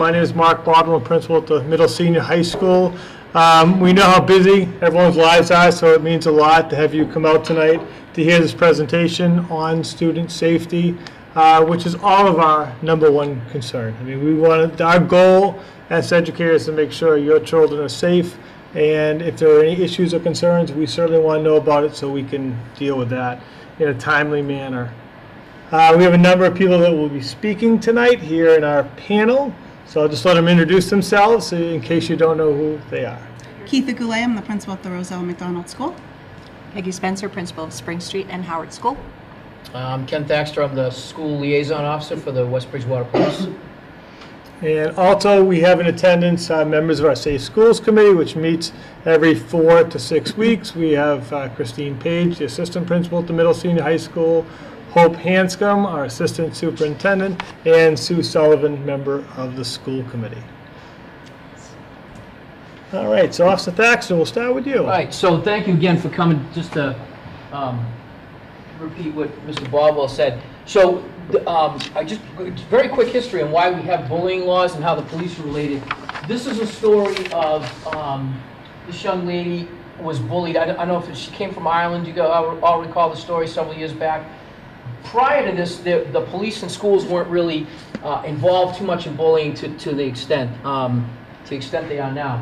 My name is Mark Bottom, I'm principal at the Middle Senior High School. We know how busy everyone's lives are, so it means a lot to have you come out tonight to hear this presentation on student safety, which is all of our #1 concern. I mean, our goal as educators is to make sure your children are safe, and if there are any issues or concerns, we certainly want to know about it so we can deal with that in a timely manner. We have a number of people that will be speaking tonight here in our panel, so I'll just let them introduce themselves in case you don't know who they are. Keitha Goulet, I'm the principal at the Roselle McDonald School. Peggy Spencer, principal of Spring Street and Howard School. Ken Thaxter, I'm the school liaison officer for the West Bridgewater Police. And also we have in attendance members of our Safe Schools Committee, which meets every 4 to 6 weeks. We have Christine Page, the assistant principal at the Middle Senior High School, Hope Hanscom, our assistant superintendent, and Sue Sullivan, member of the school committee. All right, so Officer Thaxter, we'll start with you. All right, so thank you again for coming. Just to repeat what Mr. Baldwell said. So very quick history on why we have bullying laws and how the police are related. This is a story of this young lady was bullied. I don't know if she came from Ireland. You all recall the story several years back. Prior to this, the police and schools weren't really involved too much in bullying to the extent they are now.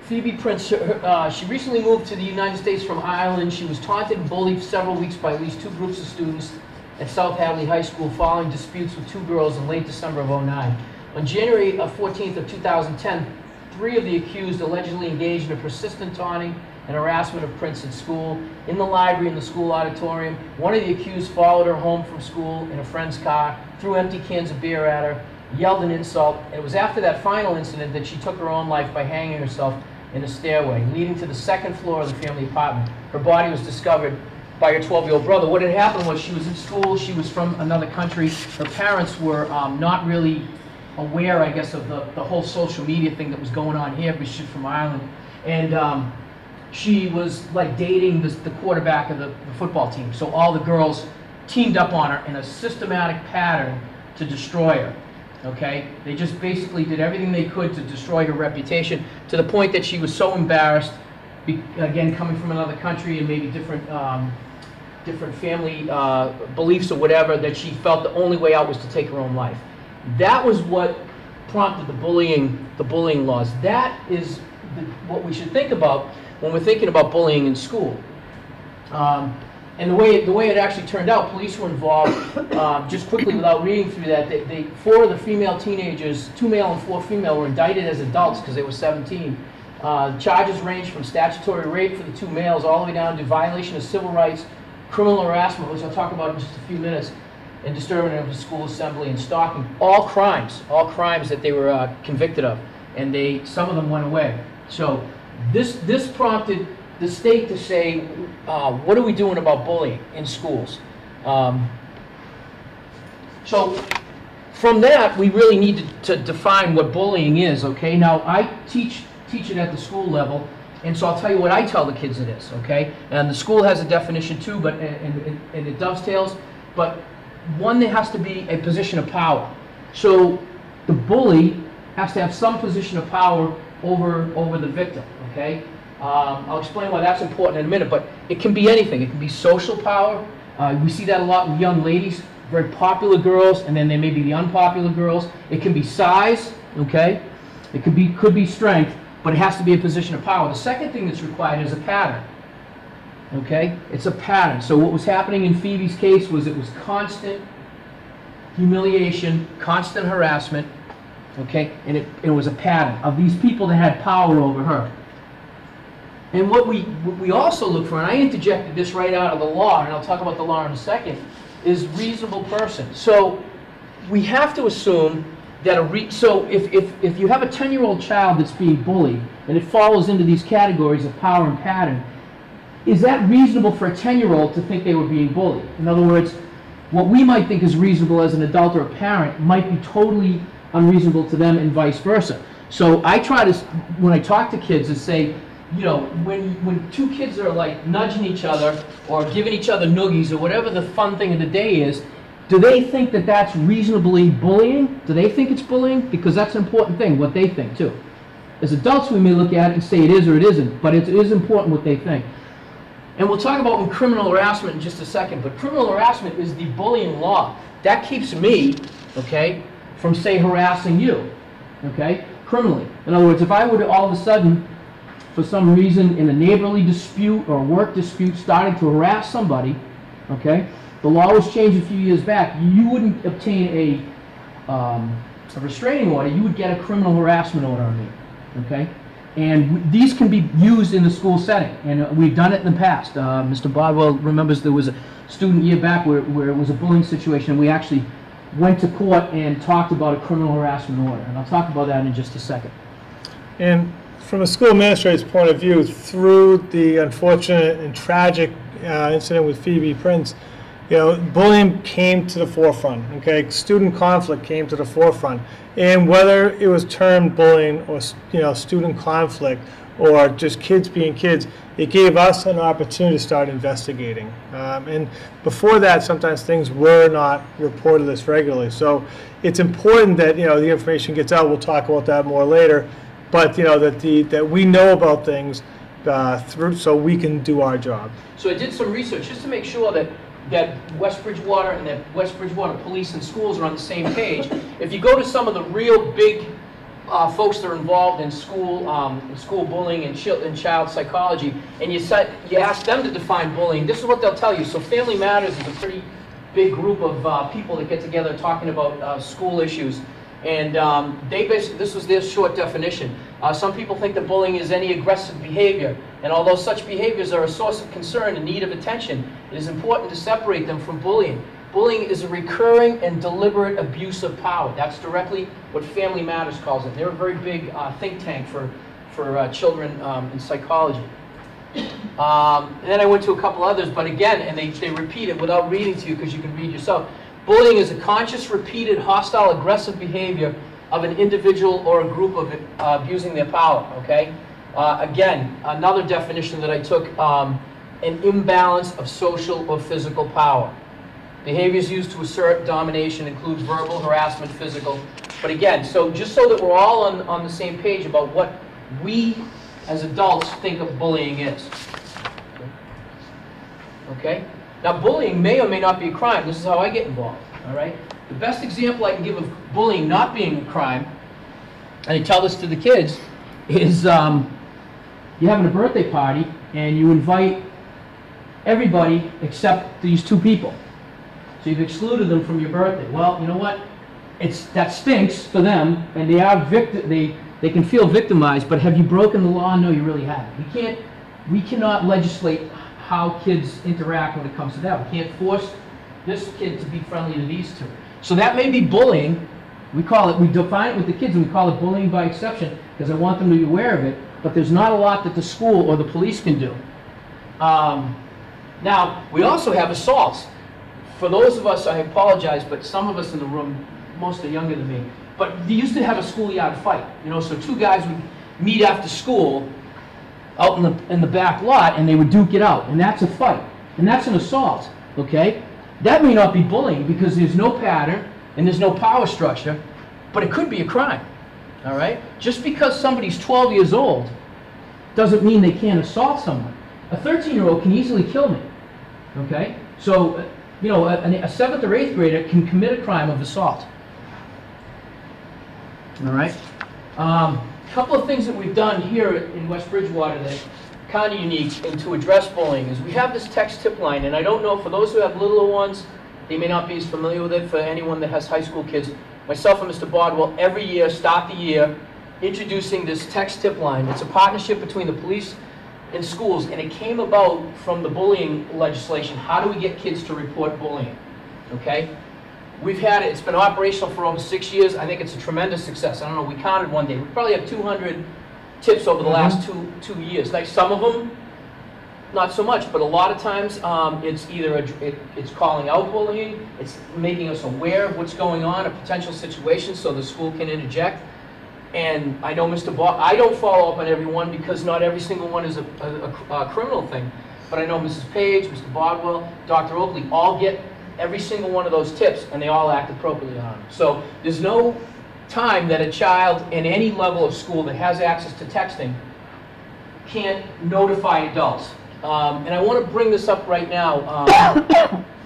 Phoebe Prince, she recently moved to the United States from Ireland. She was taunted and bullied for several weeks by at least 2 groups of students at South Hadley High School following disputes with 2 girls in late December of '09. On January 14th of 2010, 3 of the accused allegedly engaged in a persistent taunting and harassment of Prince at school, in the library, in the school auditorium. One of the accused followed her home from school in a friend's car, threw empty cans of beer at her, yelled an insult. And it was after that final incident that she took her own life by hanging herself in a stairway leading to the 2nd floor of the family apartment. Her body was discovered by her 12-year-old brother. What had happened was she was in school, she was from another country. Her parents were not really aware, I guess, of the whole social media thing that was going on here because she's from Ireland. And she was like dating the quarterback of the football team. So all the girls teamed up on her in a systematic pattern to destroy her. Okay? They just basically did everything they could to destroy her reputation to the point that she was so embarrassed, again, coming from another country and maybe different family beliefs or whatever, that she felt the only way out was to take her own life. That was what prompted the bullying laws. That is what we should think about when we're thinking about bullying in school. And the way it actually turned out, police were involved. Just quickly, without reading through that, 4 of the female teenagers, 2 male and 4 female, were indicted as adults because they were 17. Charges ranged from statutory rape for the 2 males all the way down to violation of civil rights, criminal harassment, which I'll talk about in just a few minutes, and disturbing of the school assembly and stalking. All crimes that they were convicted of, and some of them went away. So this prompted the state to say, what are we doing about bullying in schools? So from that, we really need to define what bullying is, okay? Now, I teach it at the school level, and so I'll tell you what I tell the kids it is, okay? And the school has a definition too, but and it dovetails, but one, there has to be a position of power. So the bully has to have some position of power over the victim, okay? I'll explain why that's important in a minute, but it can be anything. It can be social power. We see that a lot with young ladies, very popular girls, and then there may be the unpopular girls. It can be size, okay? It could be strength, but it has to be a position of power. The second thing that's required is a pattern, okay? It's a pattern. So what was happening in Phoebe's case was it was constant humiliation, constant harassment, okay? And it was a pattern of these people that had power over her. And what we also look for, and I interjected this right out of the law, and I'll talk about the law in a second, is reasonable person. So we have to assume that so if you have a 10-year-old child that's being bullied, and it falls into these categories of power and pattern, is that reasonable for a 10-year-old to think they were being bullied? In other words, what we might think is reasonable as an adult or a parent might be totally unreasonable to them, and vice versa. So I try to, when I talk to kids, is say, you know, when 2 kids are like nudging each other or giving each other noogies or whatever the fun thing of the day is, do they think that that's reasonably bullying? Do they think it's bullying? Because that's an important thing, what they think too. As adults, we may look at it and say it is or it isn't, but it is important what they think. And we'll talk about criminal harassment in just a second, but criminal harassment is the bullying law. That keeps me, okay, from, say, harassing you, okay, criminally. In other words, if I were to all of a sudden, for some reason, in a neighborly dispute or work dispute, starting to harass somebody, okay, the law was changed a few years back, you wouldn't obtain a restraining order, you would get a criminal harassment order on me, okay? And these can be used in the school setting, and we've done it in the past. Mr. Bodwell remembers there was a student year back where it was a bullying situation, and we actually went to court and talked about a criminal harassment order, and I'll talk about that in just a second. And from a school administrator's point of view, through the unfortunate and tragic incident with Phoebe Prince, you know, bullying came to the forefront, okay? Student conflict came to the forefront. And whether it was termed bullying or, you know, student conflict or just kids being kids, it gave us an opportunity to start investigating. And before that, sometimes things were not reported as regularly. So it's important that, you know, the information gets out. We'll talk about that more later. But, you know, that we know about things so we can do our job. So I did some research just to make sure that West Bridgewater and that West Bridgewater police and schools are on the same page. If you go to some of the real big folks that are involved in school bullying and child psychology, and you ask them to define bullying, this is what they'll tell you. So Family Matters is a pretty big group of people that get together talking about school issues. And they basically, this was their short definition. Some people think that bullying is any aggressive behavior, and although such behaviors are a source of concern and need of attention, it is important to separate them from bullying. Bullying is a recurring and deliberate abuse of power. That's directly what Family Matters calls it. They're a very big think tank for children in psychology. And then I went to a couple others, but again, and they repeat it without reading to you because you can read yourself. Bullying is a conscious, repeated, hostile, aggressive behavior of an individual or a group of abusing their power, okay? Again, another definition that I took, an imbalance of social or physical power. Behaviors used to assert domination include verbal, harassment, physical. But again, so just so that we're all on the same page about what we as adults think of bullying is. Okay? Now, bullying may or may not be a crime. This is how I get involved, all right? The best example I can give of bullying not being a crime, and I tell this to the kids, is you're having a birthday party, and you invite everybody except these two people. So you've excluded them from your birthday. Well, you know what? That stinks for them, and they can feel victimized, but have you broken the law? No, you really haven't. We cannot legislate how kids interact when it comes to that. We can't force this kid to be friendly to these two. So that may be bullying. We define it with the kids and we call it bullying by exception because I want them to be aware of it, but there's not a lot that the school or the police can do. Now, we also have assaults. For those of us, I apologize, but some of us in the room, most are younger than me, but they used to have a schoolyard fight. You know, so two guys would meet after school out in the back lot, and they would duke it out, and that's a fight, and that's an assault, okay? That may not be bullying because there's no pattern and there's no power structure, but it could be a crime, all right? Just because somebody's 12 years old doesn't mean they can't assault someone. A 13-year-old can easily kill me, okay? So, you know, a 7th or 8th grader can commit a crime of assault, all right? Couple of things that we've done here in West Bridgewater that are kind of unique and to address bullying is we have this text tip line, and I don't know, for those who have littler ones, they may not be as familiar with it. For anyone that has high school kids, myself and Mr. Bodwell every year start the year introducing this text tip line. It's a partnership between the police and schools, and it came about from the bullying legislation. How do we get kids to report bullying? Okay? We've had it, it's been operational for over 6 years. I think it's a tremendous success. I don't know, we counted one day. We probably have 200 tips over the last two years. Like some of them, not so much, but a lot of times it's either it's calling out bullying, it's making us aware of what's going on, a potential situation so the school can interject. And I know Mr. I don't follow up on every one because not every single one is a criminal thing. But I know Mrs. Page, Mr. Bodwell, Dr. Oakley all get every single one of those tips, and they all act appropriately on them. So there's no time that a child in any level of school that has access to texting can't notify adults. And I want to bring this up right now.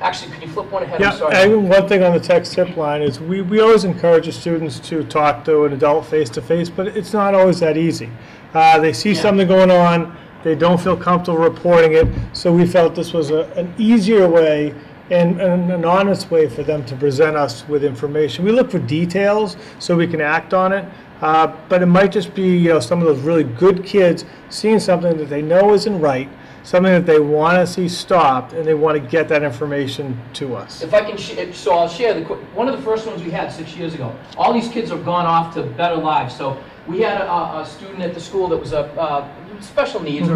Actually, can you flip one ahead? Yeah, I'm sorry. and one thing on the text tip line is we always encourage the students to talk to an adult face-to-face, but it's not always that easy. They see something going on, they don't feel comfortable reporting it, so we felt this was an easier way and an honest way for them to present us with information. We look for details so we can act on it, but it might just be some of those really good kids seeing something that they know isn't right, something that they want to see stopped, and they want to get that information to us. If I can, so I'll share one of the first ones we had 6 years ago. All these kids have gone off to better lives. So we had a student at the school that was a special needs,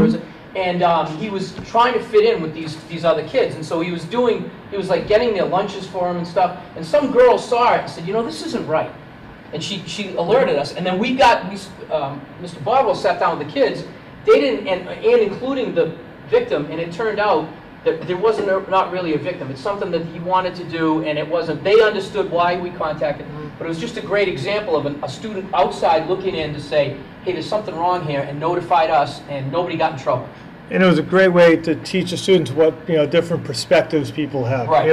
and he was trying to fit in with these other kids, and so he was like getting their lunches for him and stuff. And some girl saw it and said, this isn't right, and she alerted us. And then Mr. Bardwell sat down with the kids. They didn't, and including the victim, and it turned out that there wasn't not really a victim. It's something that he wanted to do, and it wasn't. They understood why we contacted, but it was just a great example of a student outside looking in to say, hey, there's something wrong here, and notified us, and nobody got in trouble. And it was a great way to teach the students what different perspectives people have. Right,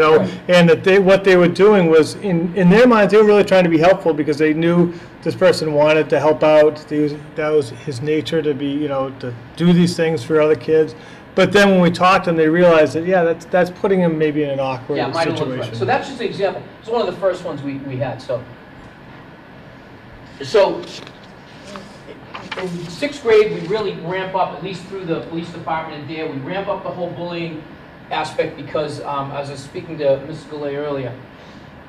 and that what they were doing was in their minds they were really trying to be helpful because they knew this person wanted to help out. That was his nature to be to do these things for other kids. But then when we talked to them, they realized that that's putting them maybe in an awkward situation. Right. So that's just an example. It's one of the first ones we had. So in 6th grade, we really ramp up, at least through the police department and there, we ramp up the whole bullying aspect because, as I was speaking to Mrs. Goulet earlier,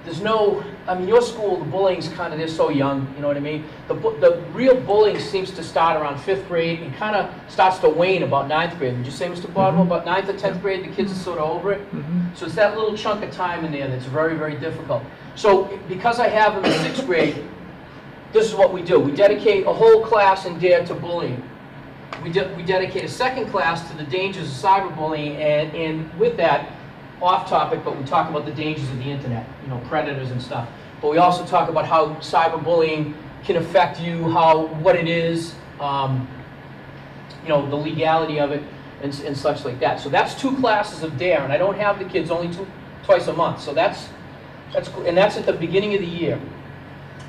there's no, your school, the bullying's kind of, they're so young, you know what I mean? The real bullying seems to start around 5th grade and kind of starts to wane about 9th grade. Would you say, Mr. Bardwell, about 9th or 10th grade, the kids are sort of over it? So it's that little chunk of time in there that's very, very difficult. So because I have them in 6th grade, this is what we do. We dedicate a whole class in DARE to bullying. We dedicate a second class to the dangers of cyberbullying, and with that, off topic, but we talk about the dangers of the internet, predators and stuff. But we also talk about how cyberbullying can affect you, what it is, the legality of it, and such like that. So that's 2 classes of DARE, and I don't have the kids only twice a month. So that's at the beginning of the year.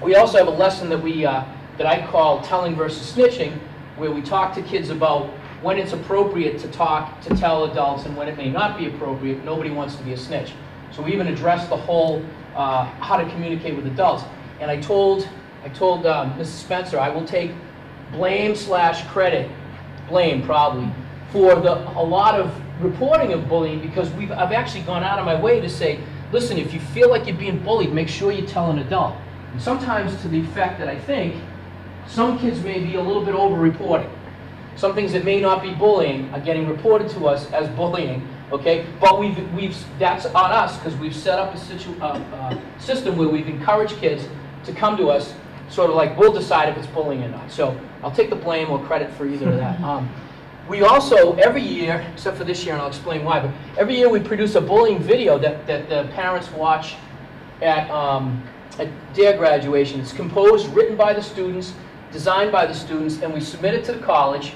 We also have a lesson that I call telling versus snitching, where we talk to kids about when it's appropriate to tell adults and when it may not be appropriate. Nobody wants to be a snitch. So we even address the whole how to communicate with adults. And I told Mrs. Spencer I will take blame/credit, blame probably, for a lot of reporting of bullying because I've actually gone out of my way to say, listen, if you feel like you're being bullied, make sure you tell an adult. And sometimes to the effect that I think some kids may be a little bit over-reporting. Some things that may not be bullying are getting reported to us as bullying, okay? But that's on us because we've set up a system where we've encouraged kids to come to us, sort of like we'll decide if it's bullying or not. So I'll take the blame or credit for either of that. We also, every year, except for this year, and I'll explain why, but every year we produce a bullying video that the parents watch at DARE graduation. It's composed, written by the students, designed by the students, and we submit it to the college.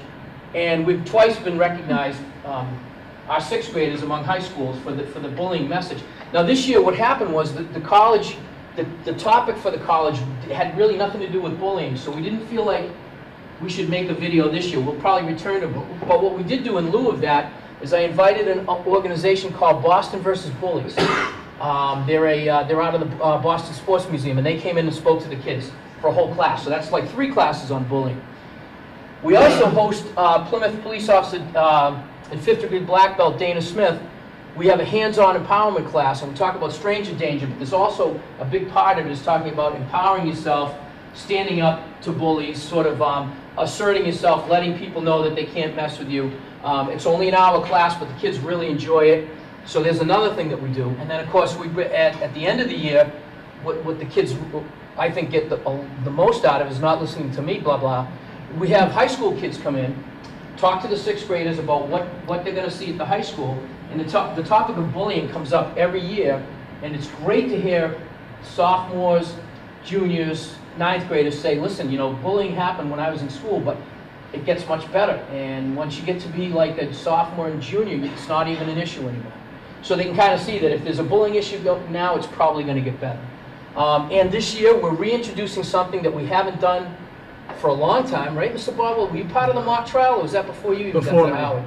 And we've twice been recognized, our 6th graders among high schools for the bullying message. Now this year what happened was that the college, the topic for the college had really nothing to do with bullying, so we didn't feel like we should make a video this year. We'll probably return to it. But what we did do in lieu of that is I invited an organization called Boston versus Bullies. They're out of the Boston Sports Museum, and they came in and spoke to the kids for a whole class. So that's like 3 classes on bullying. We also host Plymouth police officer and 5th degree black belt Dana Smith. We have a hands-on empowerment class, and we talk about stranger danger, but there's also a big part of it is talking about empowering yourself, standing up to bullies, sort of asserting yourself, letting people know that they can't mess with you. It's only an hour class, but the kids really enjoy it. So there's another thing that we do. And then, of course, at the end of the year, what the kids, I think, get the most out of is not listening to me, blah, blah. We have high school kids come in, talk to the 6th graders about what they're going to see at the high school. And the topic of bullying comes up every year And it's great to hear sophomores, juniors, ninth graders say, listen, you know, bullying happened when I was in school, but it gets much better. And once you get to be like a sophomore and junior, it's not even an issue anymore. So they can kind of see that if there's a bullying issue now, it's probably going to get better. And this year, we're reintroducing something that we haven't done for a long time, right, Mr. Barlow? Were you part of the mock trial, or was that before you even got to Howard?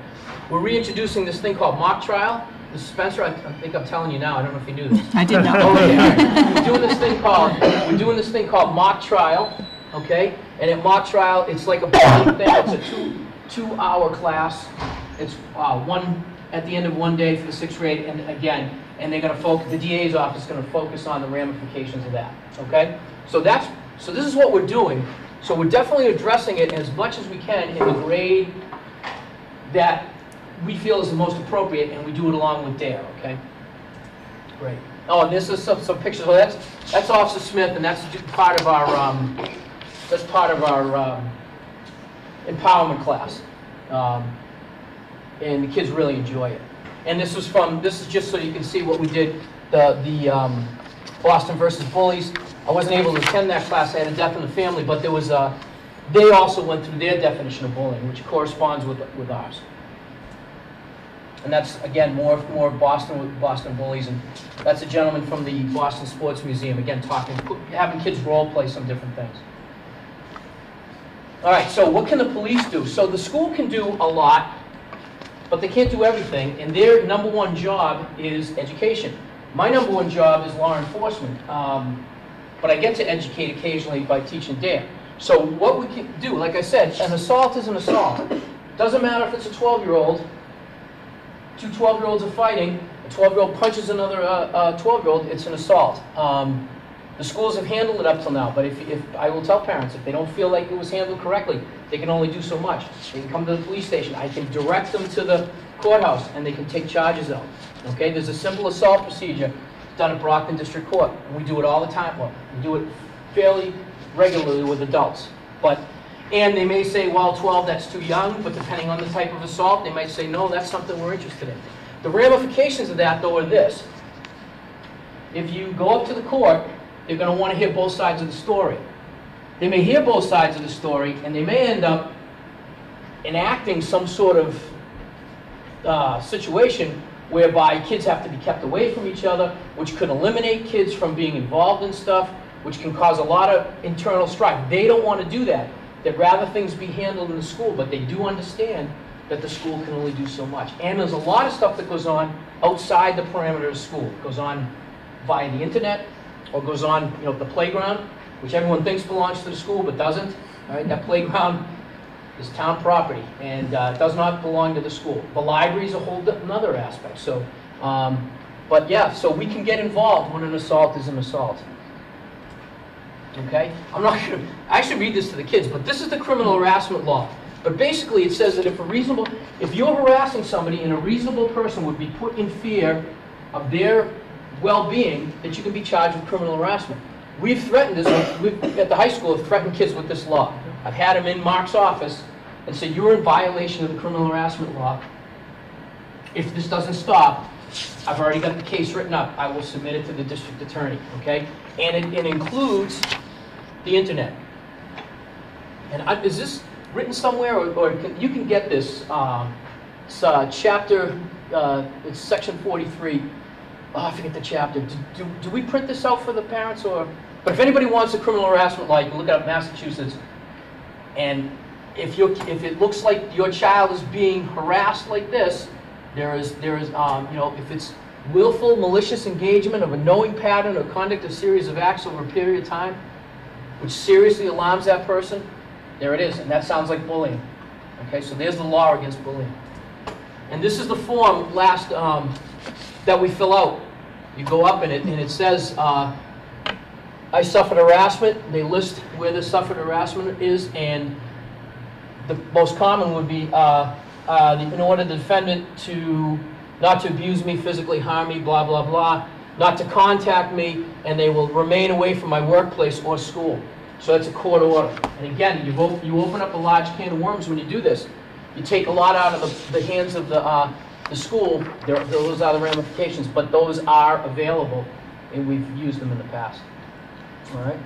We're reintroducing this thing called mock trial. Mr. Spencer, I think I'm telling you now. I don't know if you knew this. I did not. Okay, all right. We're doing this thing called mock trial, okay? And at mock trial, it's like a bullying thing. It's a two-hour class. It's one at the end of one day for the 6th grade, and again, and they're going to focus. The DA's office is going to focus on the ramifications of that. Okay? So this is what we're doing. So we're definitely addressing it as much as we can in the grade that we feel is the most appropriate, and we do it along with DARE. Okay? Great. Oh, and this is some pictures. Well, that's Officer Smith, and that's part of our empowerment class. And the kids really enjoy it. And this is just so you can see what we did, the Boston versus Bullies. I wasn't able to attend that class. I had a death in the family, but there was they also went through their definition of bullying, which corresponds with ours. And that's, again, more Boston Bullies, and that's a gentleman from the Boston Sports Museum, again, having kids role play some different things. All right, so what can the police do? So the school can do a lot, but they can't do everything, and their number one job is education. My number one job is law enforcement, but I get to educate occasionally by teaching DARE. So what we can do, like I said, an assault is an assault. Doesn't matter if it's a 12-year-old, two 12-year-olds are fighting, a 12-year-old punches another 12-year-old, it's an assault. The schools have handled it up till now, but if I will tell parents, if they don't feel like it was handled correctly, they can only do so much. They can come to the police station. I can direct them to the courthouse, and they can take charges out. Okay, there's a simple assault procedure done at Brockton District Court. And we do it all the time. Well, we do it fairly regularly with adults. And they may say, well, 12, that's too young, but depending on the type of assault, they might say, no, that's something we're interested in. The ramifications of that, though, are this. If you go up to the court, they're going to want to hear both sides of the story. They may hear both sides of the story, and they may end up enacting some sort of situation whereby kids have to be kept away from each other, which could eliminate kids from being involved in stuff, which can cause a lot of internal strife. They don't want to do that. They'd rather things be handled in the school, but they do understand that the school can only do so much. And there's a lot of stuff that goes on outside the parameter of school. It goes on via the internet, or goes on, the playground, which everyone thinks belongs to the school, but doesn't. All right, that playground is town property, and does not belong to the school. The library is a whole another aspect. So, but yeah, so we can get involved when an assault is an assault. Okay, I should read this to the kids, but this is the criminal harassment law. But basically, it says that if you're harassing somebody, and a reasonable person would be put in fear of their well-being, that you can be charged with criminal harassment. We've threatened this, at the high school, have threatened kids with this law. I've had them in Mark's office and said, you're in violation of the criminal harassment law. If this doesn't stop, I've already got the case written up. I will submit it to the district attorney, okay? And it includes the internet. And is this written somewhere, or you can get this? It's chapter, it's section 43. Oh, I forget the chapter. Do we print this out for the parents, or? But if anybody wants a criminal harassment law, you can look it up, Massachusetts. And if it looks like your child is being harassed like this, there is if it's willful, malicious engagement of a knowing pattern or conduct of series of acts over a period of time, which seriously alarms that person, there it is, and that sounds like bullying. Okay, so there's the law against bullying. And this is the form that we fill out. You go up in it, and it says, I suffered harassment. They list where the suffered harassment is, and the most common would be, in order the defendant not to abuse me, physically harm me, blah, blah, blah, not to contact me, and they will remain away from my workplace or school. So that's a court order. And again, you open up a large can of worms when you do this. You take a lot out of the hands of the school. Those are the ramifications, but those are available and we've used them in the past. All right?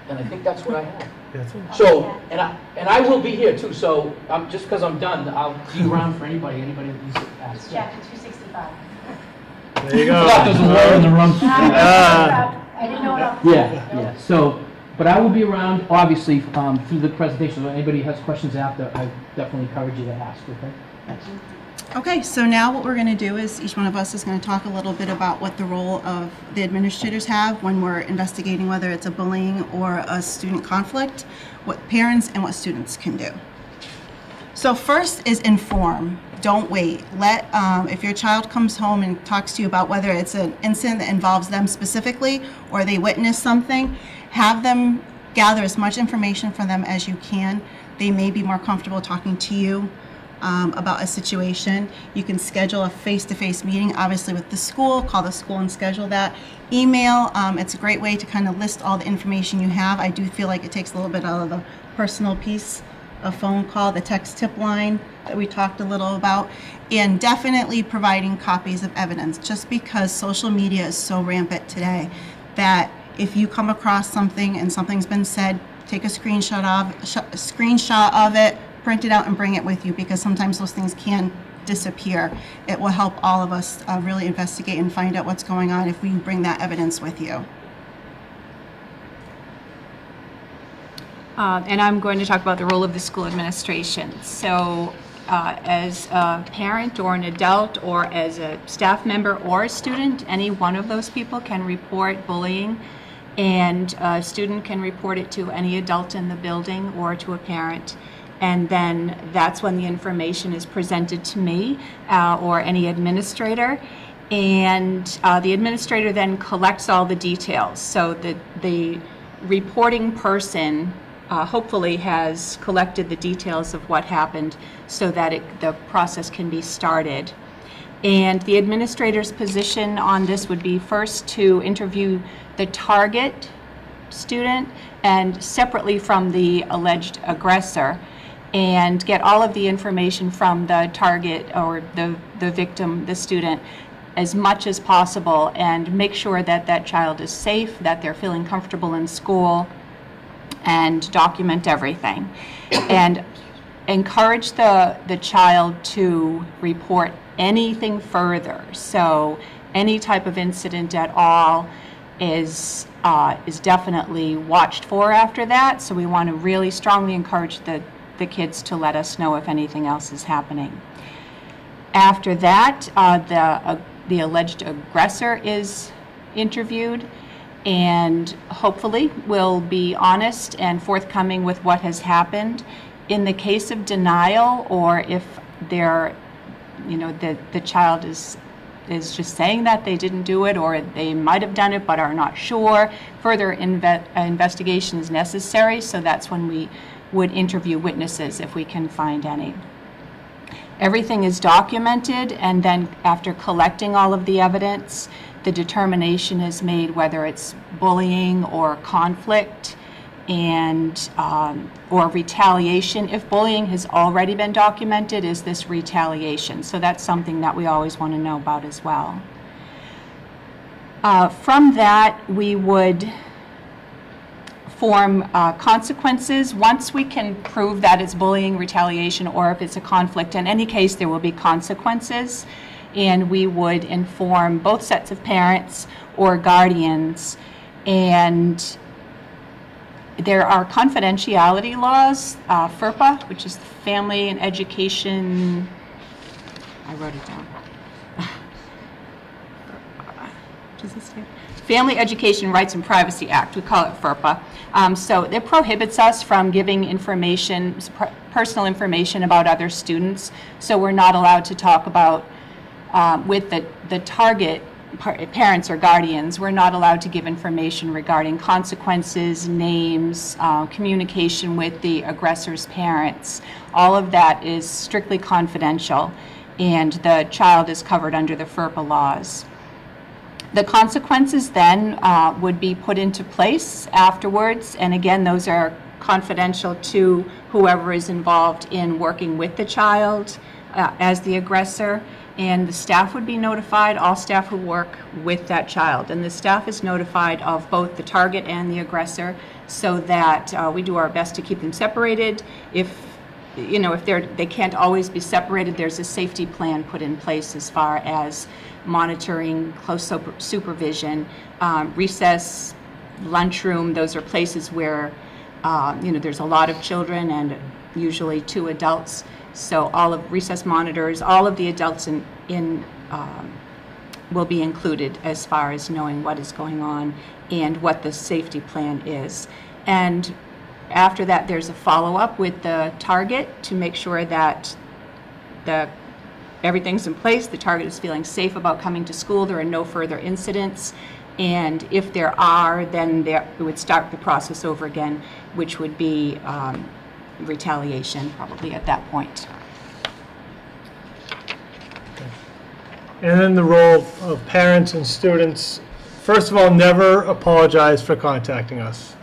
And I think that's what I have. So, and I will be here too, so just because I'm done, I'll be around for anybody that needs to ask. Chapter 265. There you go. There's a lawyer in the room. I didn't know what else. Yeah. So, but I will be around, obviously, through the presentation. So anybody has questions after, I definitely encourage you to ask, okay? Thanks. Okay, so now what we're going to do is each one of us is going to talk a little bit about what the role of the administrators have when we're investigating whether it's a bullying or a student conflict, what parents and what students can do. So first is inform. Don't wait. If your child comes home and talks to you about whether it's an incident that involves them specifically or they witnessed something, have them gather as much information from them as you can. They may be more comfortable talking to you about a situation. You can schedule a face-to-face meeting, obviously with the school, call the school and schedule that. Email, it's a great way to kind of list all the information you have. I do feel like it takes a little bit out of the personal piece. A phone call, the text tip line that we talked a little about, and definitely providing copies of evidence, just because social media is so rampant today that if you come across something and something's been said, take a screenshot of it, print it out and bring it with you, because sometimes those things can disappear. It will help all of us really investigate and find out what's going on if we bring that evidence with you. And I'm going to talk about the role of the school administration. So as a parent or an adult or as a staff member or a student, any one of those people can report bullying, and a student can report it to any adult in the building or to a parent. And then that's when the information is presented to me or any administrator. And the administrator then collects all the details. So the reporting person hopefully has collected the details of what happened so that the process can be started. And the administrator's position on this would be first to interview the target student and separately from the alleged aggressor, and get all of the information from the target or the victim, the student, as much as possible, and make sure that that child is safe, that they're feeling comfortable in school, and document everything. And encourage the child to report anything further. So any type of incident at all is definitely watched for after that. So we want to really strongly encourage the kids to let us know if anything else is happening. After that, the alleged aggressor is interviewed, and hopefully will be honest and forthcoming with what has happened. In the case of denial, or if the child is just saying that they didn't do it, or they might have done it but are not sure, further investigation is necessary. So that's when we would interview witnesses if we can find any. Everything is documented, and then after collecting all of the evidence, the determination is made whether it's bullying or conflict and or retaliation. If bullying has already been documented, is this retaliation? So that's something that we always want to know about as well. From that, we would form consequences once we can prove that it's bullying, retaliation, or if it's a conflict. In any case, there will be consequences, and we would inform both sets of parents or guardians. And there are confidentiality laws, FERPA, which is the Family and Education, I wrote it down. Does this say? Family Education Rights and Privacy Act, we call it FERPA. So it prohibits us from giving information, personal information about other students. So we're not allowed to talk about, with the target parents or guardians, we're not allowed to give information regarding consequences, names, communication with the aggressor's parents. All of that is strictly confidential, and the child is covered under the FERPA laws. The consequences then would be put into place afterwards, and again, those are confidential to whoever is involved in working with the child as the aggressor. and the staff would be notified, all staff who work with that child. And the staff is notified of both the target and the aggressor, so that we do our best to keep them separated. If they can't always be separated, there's a safety plan put in place as far as monitoring, close supervision, recess, lunchroom. Those are places where there's a lot of children and usually 2 adults. So all of recess monitors, all of the adults will be included as far as knowing what is going on and what the safety plan is. And after that, there's a follow-up with the target to make sure that everything's in place, the target is feeling safe about coming to school, there are no further incidents, and if there are, then it would start the process over again, which would be retaliation probably at that point. And then the role of parents and students. First of all, never apologize for contacting us.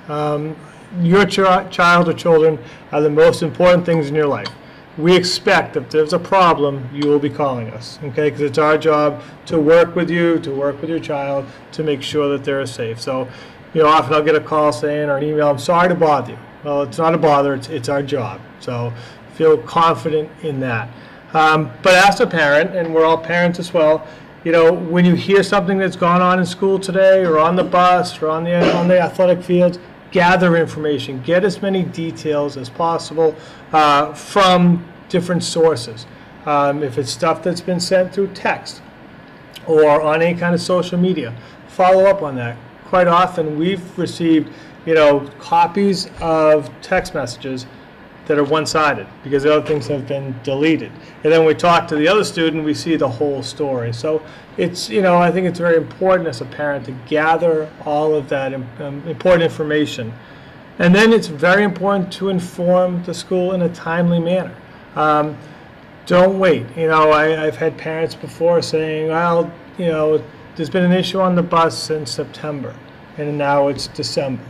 Your child or children are the most important things in your life. We expect if there's a problem, you will be calling us, okay? Because it's our job to work with you, to work with your child, to make sure that they're safe. So, often I'll get a call saying, or an email, I'm sorry to bother you. Well, it's not a bother, it's our job. So feel confident in that. But as a parent, and we're all parents as well, when you hear something that's gone on in school today, or on the bus, or on the athletic fields, gather information. Get as many details as possible from different sources. If it's stuff that's been sent through text or on any kind of social media, follow up on that. Quite often we've received copies of text messages that are one-sided because the other things have been deleted. And then when we talk to the other student, we see the whole story. So it's, I think it's very important as a parent to gather all of that important information. And then it's very important to inform the school in a timely manner. Don't wait. I've had parents before saying, well, there's been an issue on the bus since September, and now it's December.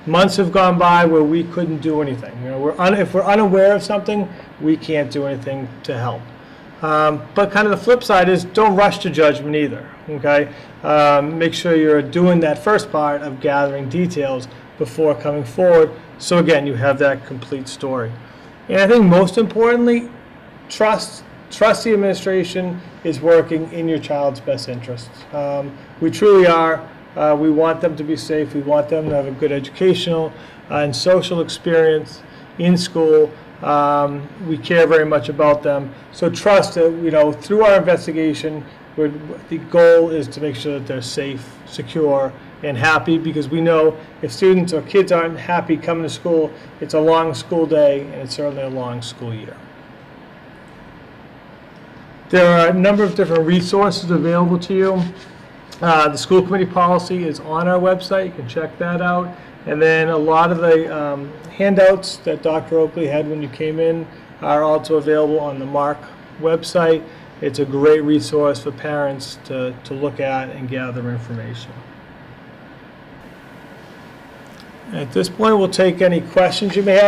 Months have gone by where we couldn't do anything. If we're unaware of something, we can't do anything to help. But kind of the flip side is don't rush to judgment either. Okay, make sure you're doing that first part of gathering details before coming forward. So again, you have that complete story. And I think most importantly, trust the administration is working in your child's best interests. We truly are. We want them to be safe. We want them to have a good educational and social experience in school. We care very much about them. So trust that, through our investigation, the goal is to make sure that they're safe, secure, and happy, because we know if students or kids aren't happy coming to school, it's a long school day and it's certainly a long school year. There are a number of different resources available to you. The school committee policy is on our website. You can check that out. And then a lot of the handouts that Dr. Oakley had when you came in are also available on the MARC website. It's a great resource for parents to look at and gather information. At this point, we'll take any questions you may have.